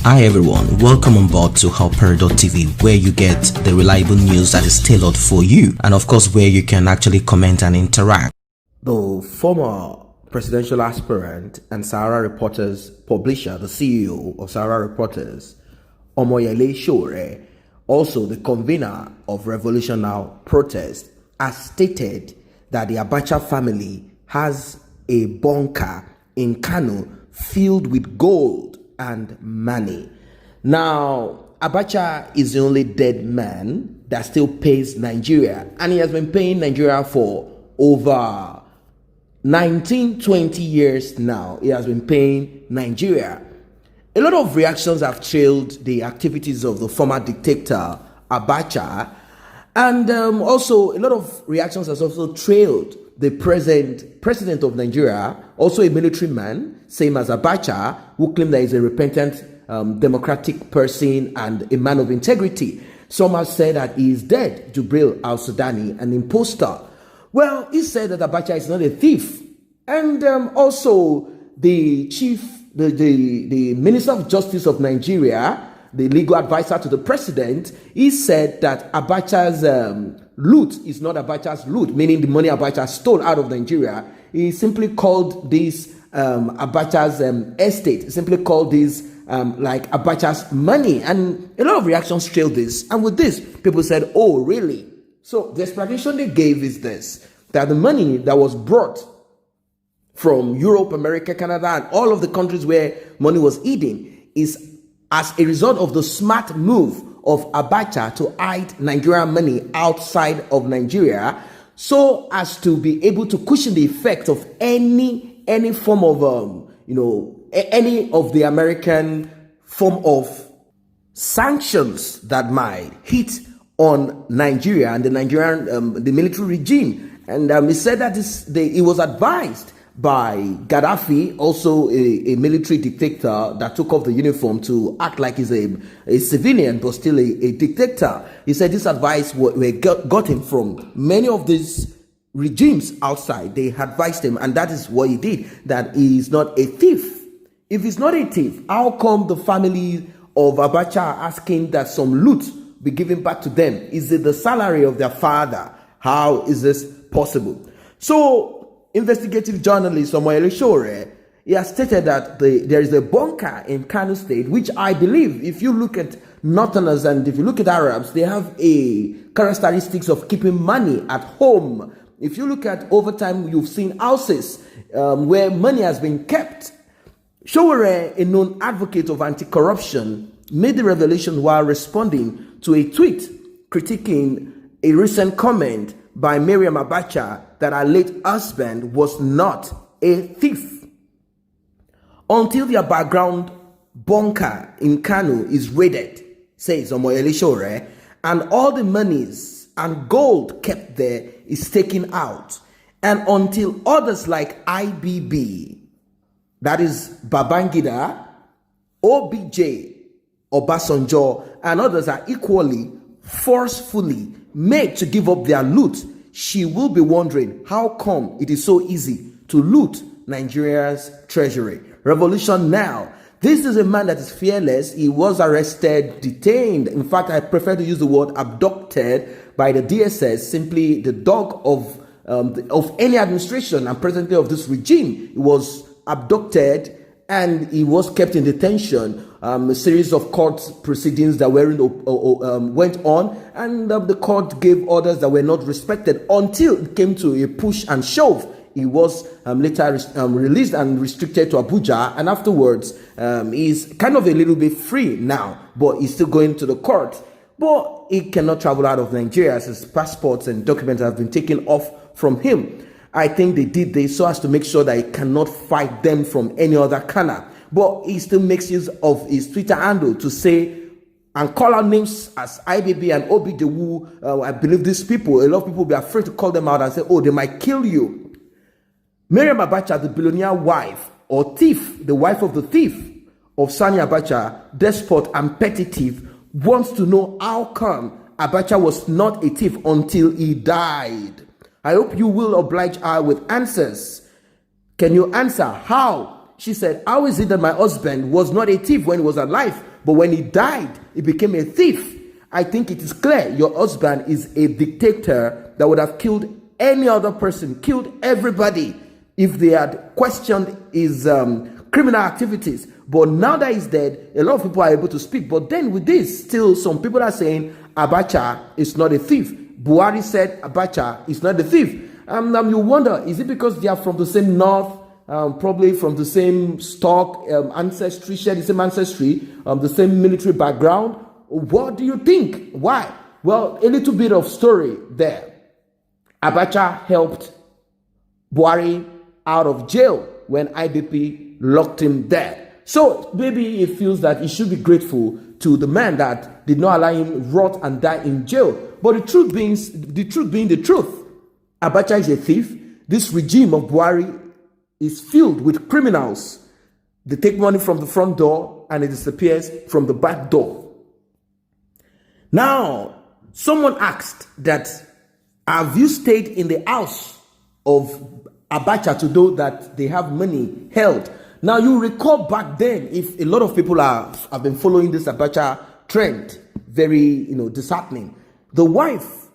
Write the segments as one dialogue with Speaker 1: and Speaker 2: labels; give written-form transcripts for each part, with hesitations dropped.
Speaker 1: Hi everyone, welcome on board to L00TS, where you get the reliable news that is tailored for you, and of course where you can actually comment and interact.
Speaker 2: The former presidential aspirant and Sahara Reporters publisher, the CEO of Sahara Reporters, Omoyele Sowore, also the convener of Revolution Now protest, has stated that the Abacha family has a bunker in Kano filled with gold and money. Now, Abacha is the only dead man that still pays Nigeria, and he has been paying Nigeria for over 19-20 years now. He has been paying Nigeria. A lot of reactions have trailed the activities of the former dictator Abacha, and also a lot of reactions has also trailed the present president of Nigeria, also a military man, same as Abacha, who claimed that he's a repentant democratic person and a man of integrity. Some have said that he is dead, Jubril al-Sudani, an imposter. Well, he said that Abacha is not a thief. And also the the Minister of Justice of Nigeria, the legal advisor to the president, he said that Abacha's loot is not Abacha's loot, meaning the money Abacha stole out of Nigeria. He simply called this Abacha's estate. He simply called this like Abacha's money. And a lot of reactions trailed this. And with this, people said, oh, really? So the explanation they gave is this, that the money that was brought from Europe, America, Canada, and all of the countries where money was hidden is as a result of the smart move of Abacha to hide Nigerian money outside of Nigeria, so as to be able to cushion the effect of any form of any of the American form of sanctions that might hit on Nigeria and the Nigerian the military regime. And he said that he was advised by Gaddafi, also a military dictator that took off the uniform to act like he's a civilian but still a dictator. He said this advice got him from many of these regimes outside. They advised him, and that is what he did, that he is not a thief. If he's not a thief, how come the family of Abacha are asking that some loot be given back to them? Is it the salary of their father? How is this possible? So, investigative journalist Omoyele Sowore, he has stated that there is a bunker in Kano State, which I believe, if you look at Northerners and if you look at Arabs, they have a characteristics of keeping money at home. If you look at over time, you've seen houses where money has been kept. Sowore, a known advocate of anti-corruption, made the revelation while responding to a tweet critiquing a recent comment by Miriam Abacha that her late husband was not a thief. Until their background bunker in Kano is raided, says Omoyele Sowore, and all the monies and gold kept there is taken out, and until others like IBB, that is Babangida, OBJ, Obasanjo, and others are equally forcefully made to give up their loot, she will be wondering how come it is so easy to loot Nigeria's treasury. Revolution Now. This is a man that is fearless. He was arrested, detained. In fact, I prefer to use the word abducted by the DSS, simply the dog of any administration and presently of this regime. He was abducted and he was kept in detention. A series of court proceedings that went on, and the court gave orders that were not respected until it came to a push and shove. He was later released and restricted to Abuja, and afterwards he's kind of a little bit free now, but he's still going to the court. But he cannot travel out of Nigeria as his passports and documents have been taken off from him. I think they did this so as to make sure that he cannot fight them from any other corner. But he still makes use of his Twitter handle to say and call out names as IBB and OBJ. I believe these people, a lot of people will be afraid to call them out and say, oh, they might kill you. Miriam Abacha, the billionaire wife or thief, the wife of the thief of Sani Abacha, despot and petty thief, wants to know how come Abacha was not a thief until he died. I hope you will oblige her with answers. Can you answer how? She said, how is it that my husband was not a thief when he was alive, But when he died, he became a thief. I think it is clear your husband is a dictator that would have killed any other person, killed everybody if they had questioned his criminal activities. But now that he's dead, a lot of people are able to speak. But then with this, still some people are saying Abacha is not a thief. Buhari said Abacha is not a thief. You wonder, is it because they are from the same north, probably from the same stock, ancestry, share the same ancestry, the same military background? What do you think? Why? Well, a little bit of story there. Abacha helped Buhari out of jail when IDP locked him there. So maybe he feels that he should be grateful to the man that did not allow him rot and die in jail. But the truth being the truth, Abacha is a thief. This regime of Buhari is filled with criminals. They take money from the front door and it disappears from the back door. Now, someone asked that, have you stayed in the house of Abacha to know that they have money held? Now, you recall back then, if a lot of people have been following this Abacha trend, very, disheartening. The wife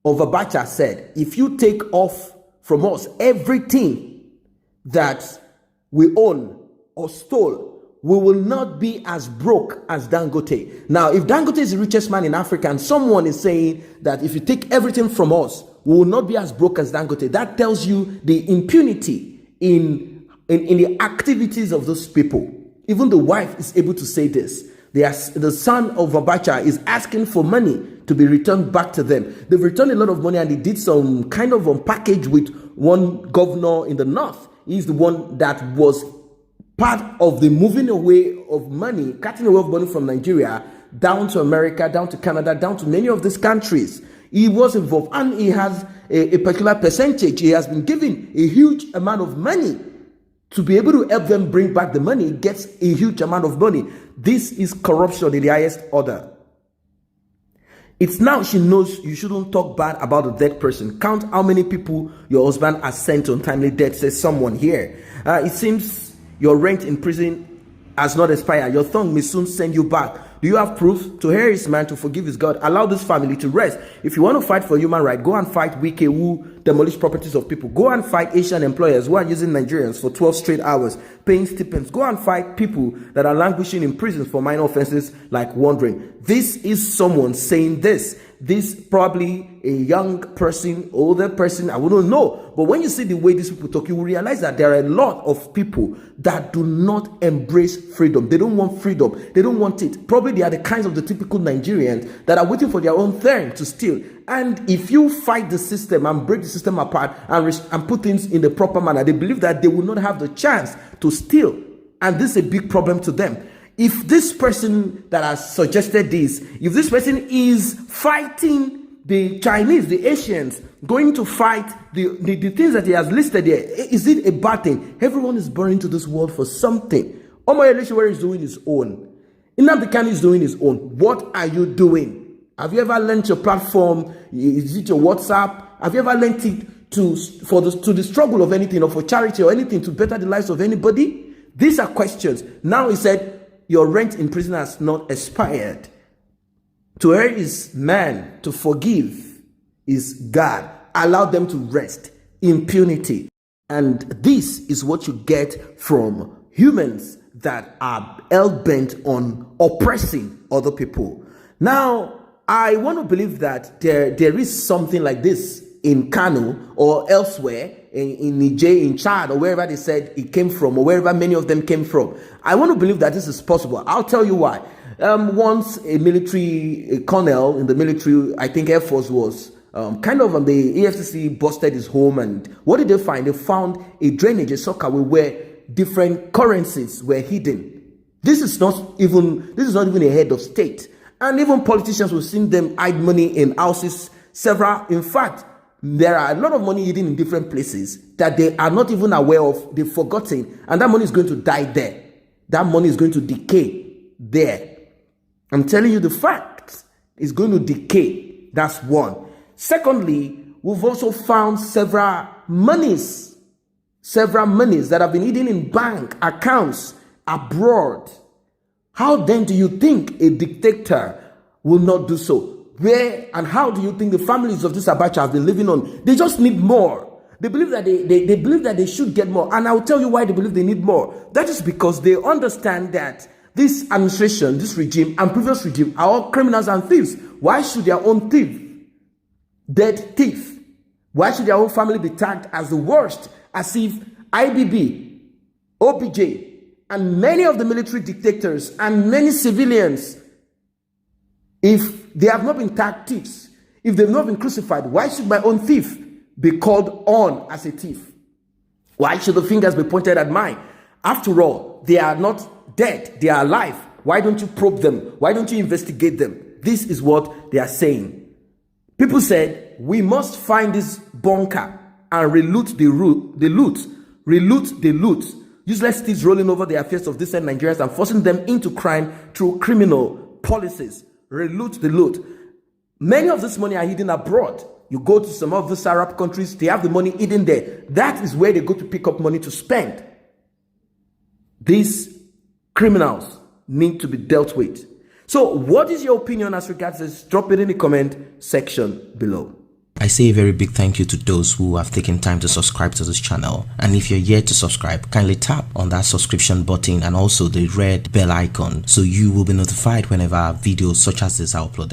Speaker 2: of Abacha said, if you take off from us everything that we own or stole, we will not be as broke as Dangote. Now, if Dangote is the richest man in Africa and someone is saying that if you take everything from us, we will not be as broke as Dangote, that tells you the impunity in the activities of those people. Even the wife is able to say this. The son of Abacha is asking for money to be returned back to them. They've returned a lot of money and they did some kind of package with one governor in the north. He's the one that was part of the moving away of money, cutting away of money from Nigeria down to America, down to Canada, down to many of these countries. He was involved and he has a particular percentage. He has been given a huge amount of money to be able to help them bring back the money. He gets a huge amount of money. This is corruption in the highest order. It's now she knows you shouldn't talk bad about a dead person. Count how many people your husband has sent to untimely death, says someone here. It seems your rent in prison has not expired. Your tongue may soon send you back. Do you have proof? To hear his man, to forgive his God. Allow this family to rest. If you want to fight for human rights, go and fight Wike who demolish properties of people. Go and fight Asian employers who are using Nigerians for 12 straight hours, paying stipends. Go and fight people that are languishing in prisons for minor offenses like wandering. This is someone saying this. This probably a young person, older person, I wouldn't know. But when you see the way these people talk, you will realize that there are a lot of people that do not embrace freedom. They don't want freedom. They don't want it. Probably they are the kinds of the typical Nigerians that are waiting for their own turn to steal. And if you fight the system and break the system apart and put things in the proper manner, they believe that they will not have the chance to steal. And this is a big problem to them. If this person that has suggested this, if this person is fighting the Chinese, the Asians, going to fight the things that he has listed here, is it a bad thing? Everyone is born into this world for something. Omoyele Sowore is doing his own. Nnamdi Kanu is doing his own. What are you doing? Have you ever learned your platform? Is it your WhatsApp? Have you ever learned it to the struggle of anything, or for charity or anything, to better the lives of anybody? These are questions. Now he said, your rent in prison has not expired. To err is man, to forgive is God. Allow them to rest. Impunity. And this is what you get from humans that are hell-bent on oppressing other people. Now, I want to believe that there is something like this in Kano or elsewhere, in Niger, in Chad, or wherever they said it came from, or wherever many of them came from. I want to believe that this is possible. I'll tell you why. Once a colonel in the military, I think Air Force was, kind of on the EFCC busted his home, and what did they find? They found a drainage, a sockaway where different currencies were hidden. This is not even a head of state. And even politicians, we've seen them hide money in houses, several. In fact, there are a lot of money hidden in different places that they are not even aware of, they've forgotten, and that money is going to die there. That money is going to decay there. I'm telling you the fact. It's going to decay. That's one. Secondly, we've also found several monies that have been hidden in bank accounts abroad. How then do you think a dictator will not do so? Where and how do you think the families of this Abacha have been living on? They just need more. They believe that they believe that they should get more. And I'll tell you why they believe they need more. That is because they understand that this administration, this regime, and previous regime are all criminals and thieves. Why should their own thief, dead thief, why should their own family be tagged as the worst? As if IBB, OPJ, and many of the military dictators and many civilians, if they have not been tagged thieves, if they've not been crucified, why should my own thief be called on as a thief? Why should the fingers be pointed at mine? After all, they are not dead, they are alive. Why don't you probe them? Why don't you investigate them? This is what they are saying. People said, we must find this bunker and reloot the loot. Useless thieves rolling over the affairs of decent Nigerians and forcing them into crime through criminal policies. Reloot the loot. Many of this money are hidden abroad. You go to some of these Arab countries, they have the money hidden there. That is where they go to pick up money to spend. These criminals need to be dealt with. So what is your opinion as regards this? Drop it in the comment section below.
Speaker 1: I say a very big thank you to those who have taken time to subscribe to this channel. And if you're yet to subscribe, kindly tap on that subscription button and also the red bell icon so you will be notified whenever videos such as this are uploaded.